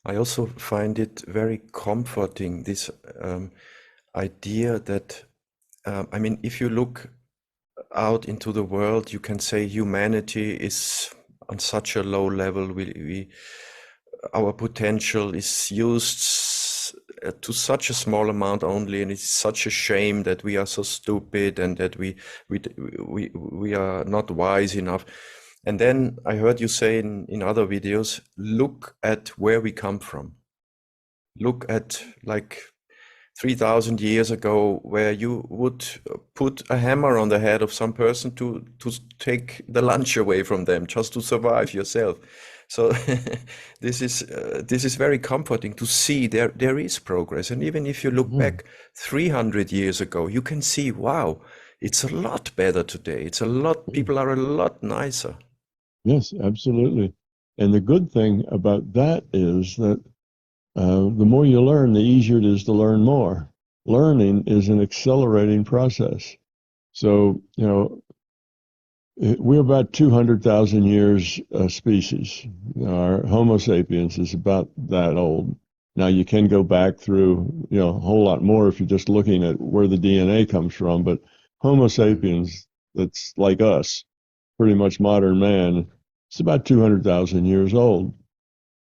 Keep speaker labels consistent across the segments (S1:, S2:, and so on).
S1: I also find it very comforting, this idea that, I mean, if you look out into the world, you can say humanity is on such a low level. Our potential is used to such a small amount only, and it's such a shame that we are so stupid and that we are not wise enough. And then I heard you say in other videos, look at where we come from. Look at like 3,000 years ago, where you would put a hammer on the head of some person to take the lunch away from them just to survive yourself. So this is very comforting to see there is progress. And even if you look
S2: Yeah.
S1: back 300 years ago, you can see, wow, it's a lot better today. It's a lot,
S2: Yeah.
S1: people are a lot nicer.
S2: Yes, absolutely. And the good thing about that is that the more you learn, the easier it is to learn more. Learning is an accelerating process. So, we're about 200,000 years a species. Our Homo sapiens is about that old. Now, you can go back through, a whole lot more if you're just looking at where the DNA comes from, but Homo
S1: Mm,
S2: sapiens, that's like us, pretty much modern man, it's about 200,000 years old.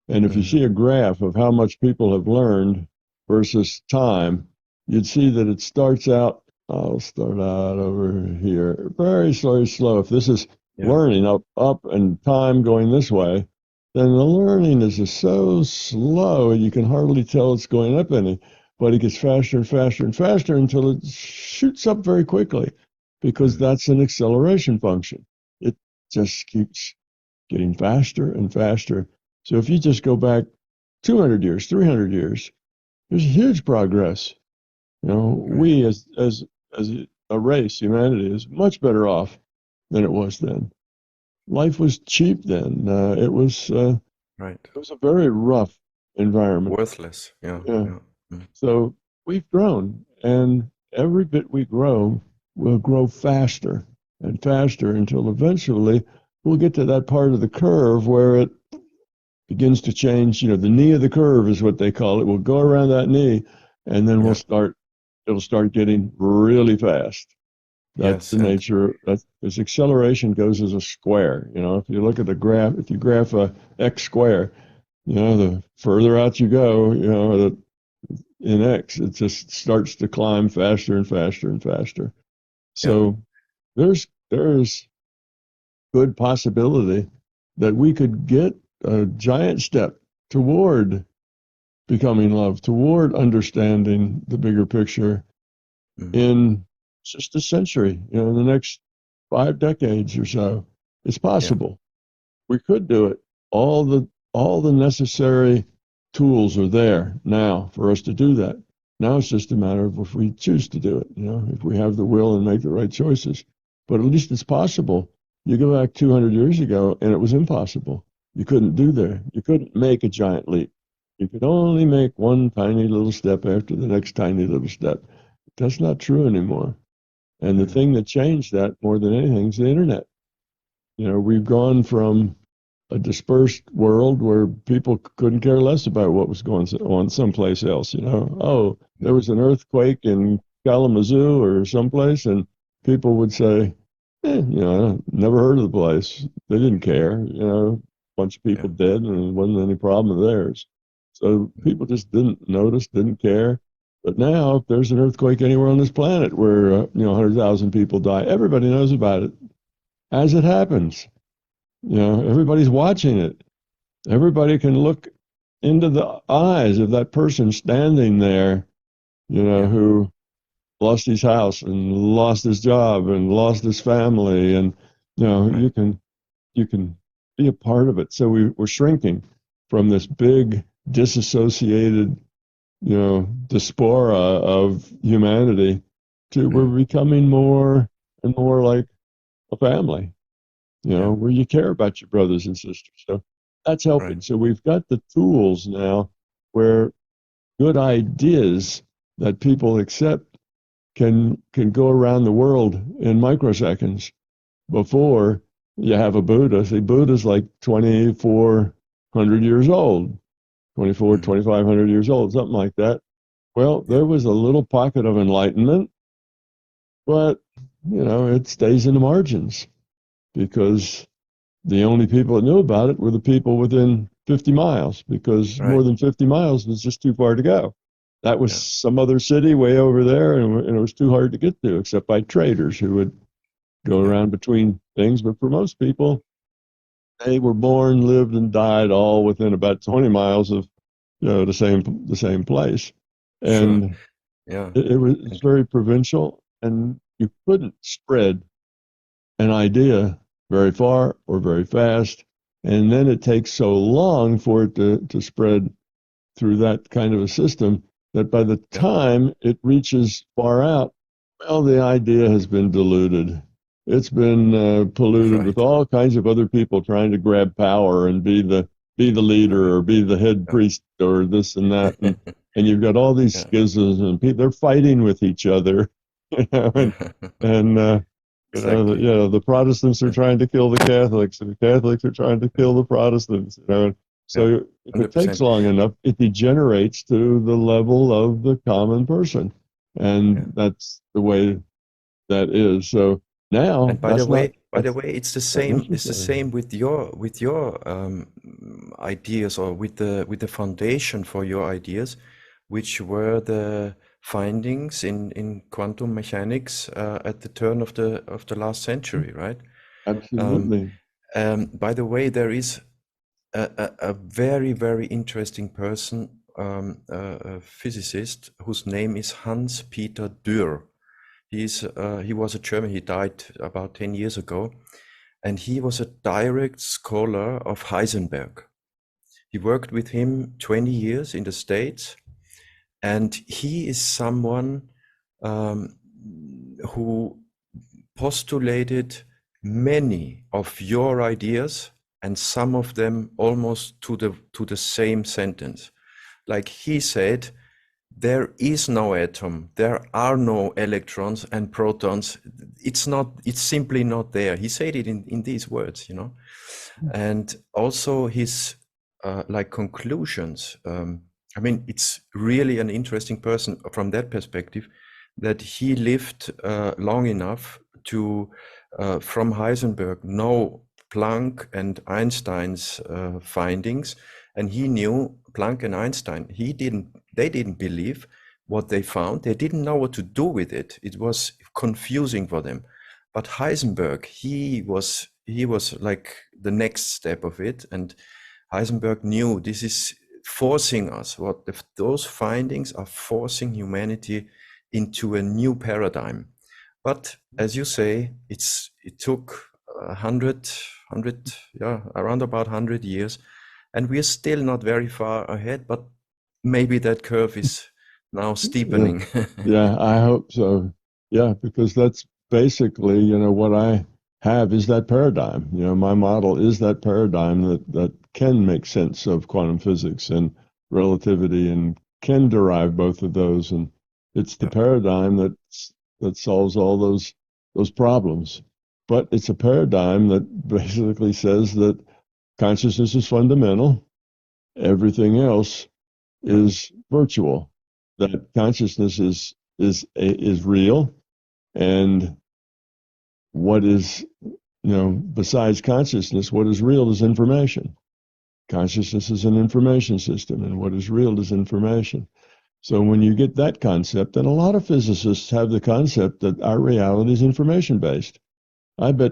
S2: And if you see
S1: mhm.
S2: a graph of how much people have learned versus time, you'd see that it starts out, I'll start out over here, very slow, slow. If this is
S1: Yeah,
S2: learning up and time going this way, then the learning is just so slow and you can hardly tell it's going up any, but it gets faster and faster and faster until it shoots up very quickly because
S1: mm,
S2: that's an acceleration function. It just keeps getting faster and faster. So if you just go back 200 years, 300 years, there's huge progress.
S1: right.
S2: We as a race, humanity is much better off than it was then. Life was cheap then.
S1: Right.
S2: It was a very rough environment.
S1: Worthless. Yeah,
S2: Yeah.
S1: yeah. Mm,
S2: So we've grown, and every bit we grow will grow faster and faster until eventually we'll get to that part of the curve where it begins to change. The knee of the curve is what they call it. We'll go around that knee, and then
S1: yeah.
S2: it'll start getting really fast. That's
S1: Yes.
S2: the
S1: And
S2: nature. That's this acceleration goes as a square. If you look at the graph, if you graph a x square, the further out you go, in x, it just starts to climb faster and faster and faster.
S1: yeah.
S2: So there's good possibility that we could get a giant step toward becoming love, toward understanding the bigger picture
S1: Mm,
S2: in just a century, in the next 5 decades or so. It's
S1: yeah.
S2: possible. We could do it. All the necessary tools are there now for us to do that. Now it's just a matter of if we choose to do it, if we have the will and make the right choices. But at least it's possible. You go back 200 years ago and it was impossible. You couldn't do there. You couldn't make a giant leap. You could only make one tiny little step after the next tiny little step. That's not true anymore. And the
S1: Mm,
S2: thing that changed that more than anything is the internet. We've gone from a dispersed world where people couldn't care less about what was going on someplace else. Oh, there
S1: mm,
S2: was an earthquake in Kalamazoo or someplace, and people would say, I never heard of the place. They didn't care. A bunch of
S1: yeah.
S2: people dead, and it wasn't any problem of theirs. So
S1: Mm,
S2: people just didn't notice, didn't care. But now, if there's an earthquake anywhere on this planet where 100,000 people die, everybody knows about it as it happens. Everybody's watching it. Everybody can look into the eyes of that person standing there,
S1: yeah.
S2: who lost his house and lost his job and lost his family. And,
S1: Right.
S2: you can be a part of it. So we're shrinking from this big disassociated, diaspora of humanity to we're
S1: Mm,
S2: becoming more and more like a family,
S1: yeah.
S2: where you care about your brothers and sisters. So that's
S1: Right.
S2: helping. So we've got the tools now where good ideas that people accept can go around the world in microseconds. Before you have a Buddha, see, Buddha's like 2,400 years old. 24,
S1: Mm.
S2: 2,500 years old, something like that. Well,
S1: Yeah.
S2: there was a little pocket of enlightenment, but, it stays in the margins because the only people that knew about it were the people within 50 miles because more
S1: Right.
S2: than 50 miles was just too far to go. That was
S1: Yeah.
S2: some other city way over there, and it was too hard to get to, except by traders who would go
S1: Yeah.
S2: around between things. But for most people, they were born, lived, and died all within about 20 miles of the same place,
S1: Sure.
S2: and
S1: Yeah.
S2: it's
S1: And
S2: very provincial, and you couldn't spread an idea very far or very fast, and then it takes so long for it to spread through that kind of a system that by the
S1: yeah.
S2: time it reaches far out, well, the idea has been diluted. It's been polluted with
S1: Right.
S2: all kinds of other people trying to grab power and be the leader
S1: Right.
S2: or be the head
S1: Yeah.
S2: priest or this and that, and you've got all these
S1: Yeah.
S2: schisms and people they're fighting with each other, and
S1: Yeah.
S2: and
S1: Exactly.
S2: the Protestants are
S1: Yeah.
S2: trying to kill the Catholics, and the Catholics are trying to
S1: Yeah.
S2: kill the Protestants.
S1: Yeah.
S2: So if it takes
S1: 100%.
S2: long enough, it degenerates to the level of the common person,
S1: Yeah.
S2: and that's the way that is. So now
S1: And by the
S2: that's
S1: way,
S2: not
S1: it's the
S2: necessary.
S1: same with your ideas, or with the foundation for your ideas, which were the findings in quantum mechanics at the turn of the last century, right? Um,
S2: Absolutely.
S1: by the way, there is a very, very interesting person, a physicist whose name is Hans Peter Dürr. He was a German. He died about 10 years ago, and he was a direct scholar of Heisenberg. He worked with him 20 years in the States, and he is someone um, who postulated many of your ideas, and some of them almost to the same sentence. Like he said, there is no atom, there are no electrons and protons. It's simply not there. He said it in these words. And also his like conclusions. I mean, it's really an interesting person from that perspective, that he lived long enough to, from Heisenberg, know Planck and Einstein's findings, and he knew Planck and Einstein. They didn't believe what they found. They didn't know what to do with it. It was confusing for them. But Heisenberg, he was like the next step of it, and Heisenberg knew this is forcing us. Those findings are forcing humanity into a new paradigm. But as you say, it took 100, yeah, around about 100 years, and we are still not very far ahead. But maybe that curve is now
S2: Yeah,
S1: steepening.
S2: yeah, I hope so. Yeah, because that's basically, what I have is that paradigm. My model is that paradigm that can make sense of quantum physics and relativity and can derive both of those. And it's the
S1: Yeah,
S2: paradigm that solves all those problems. But it's a paradigm that basically says that consciousness is fundamental. Everything else
S1: yeah,
S2: is virtual, that consciousness is real, and what is besides consciousness, what is real is information. Consciousness is an information system, and what is real is information. So when you get that concept, and a lot of physicists have the concept that our reality is information based. I bet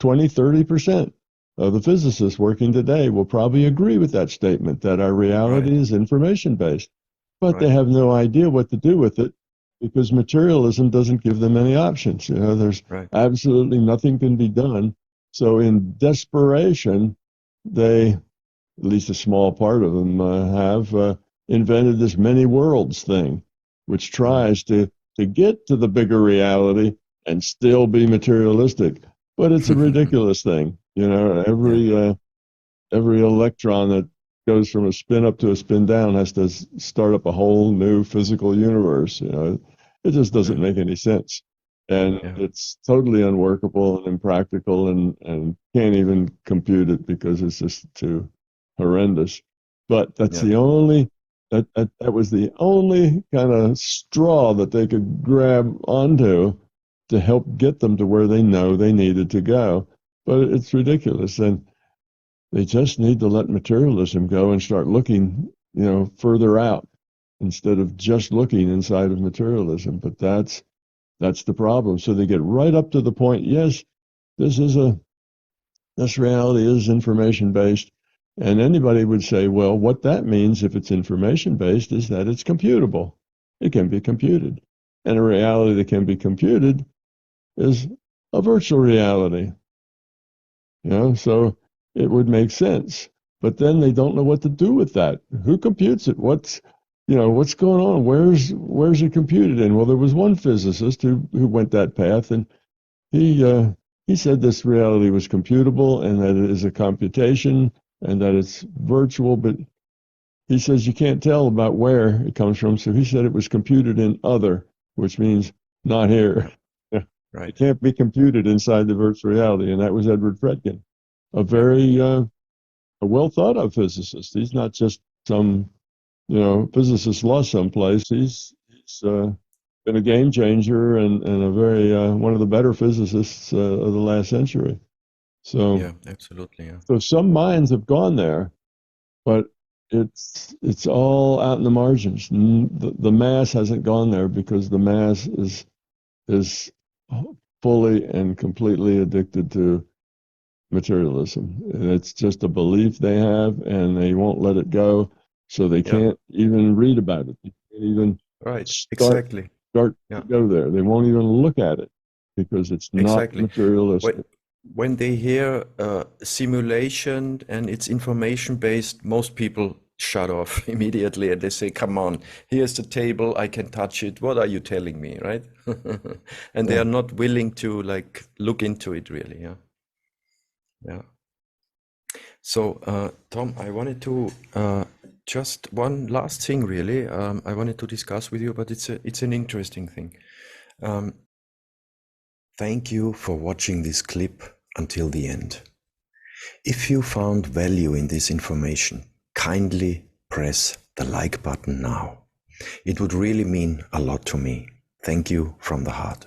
S2: 20, 30% of the physicists working today will probably agree with that statement that our
S1: right,
S2: reality is information based, but they
S1: right,
S2: have no idea what to do with it because materialism doesn't give them any options. There's
S1: right.
S2: absolutely nothing can be done. So in desperation, they, at least a small part of them, have invented this many worlds thing, which
S1: Mm,
S2: tries to get to the bigger reality and still be materialistic. But it's a ridiculous thing.
S1: yeah,
S2: Every electron that goes from a spin up to a spin down has to start up a whole new physical universe. It just doesn't
S1: yeah,
S2: make any sense. And
S1: yeah,
S2: it's totally unworkable and impractical and can't even compute it because it's just too horrendous. But that's
S1: Yeah.
S2: the only that was the only kind of straw that they could grab onto to help get them to where they know they needed to go. But it's ridiculous, and they just need to let materialism go and start looking, further out instead of just looking inside of materialism. But that's the problem. So they get right up to the point. Yes, this is this reality is information based. And anybody would say, well, what that means if it's information based is that it's computable. It can be computed. And a reality that can be computed is a virtual reality. So it would make sense. But then they don't know what to do with that. Who computes it? What's going on? Where's it computed in? Well, there was one physicist who went that path, and he said this reality was computable and that it is a computation and that it's virtual, but he says you can't tell about where it comes from. So he said it was computed in other, which means not here.
S1: Right.
S2: It can't be computed inside the virtual reality. And that was Edward Fredkin, a very a well thought of physicist. He's not just some, physicist lost someplace. He's been a game changer and a very one of the better physicists of the last century. So
S1: Yeah, absolutely. Yeah.
S2: so some minds have gone there, but it's all out in the margins. The mass hasn't gone there because the mass is fully and completely addicted to materialism. And it's just a belief they have, and they won't let it go. So they can't even read about it. They can't even
S1: Right.
S2: start
S1: Exactly.
S2: to
S1: Yeah.
S2: go there. They won't even look at it because it's not
S1: Exactly.
S2: materialistic.
S1: When they hear simulation and it's information based, most people shut off immediately and they say, come on, here's the table, I can touch it. What are you telling me, right? And they
S2: Yeah.
S1: are not willing to like look into it really. Yeah. Yeah. So, Tom, I wanted to just one last thing really. I wanted to discuss with you, but it's an interesting thing. Thank you for watching this clip until the end. If you found value in this information, kindly press the like button now. It would really mean a lot to me. Thank you from the heart.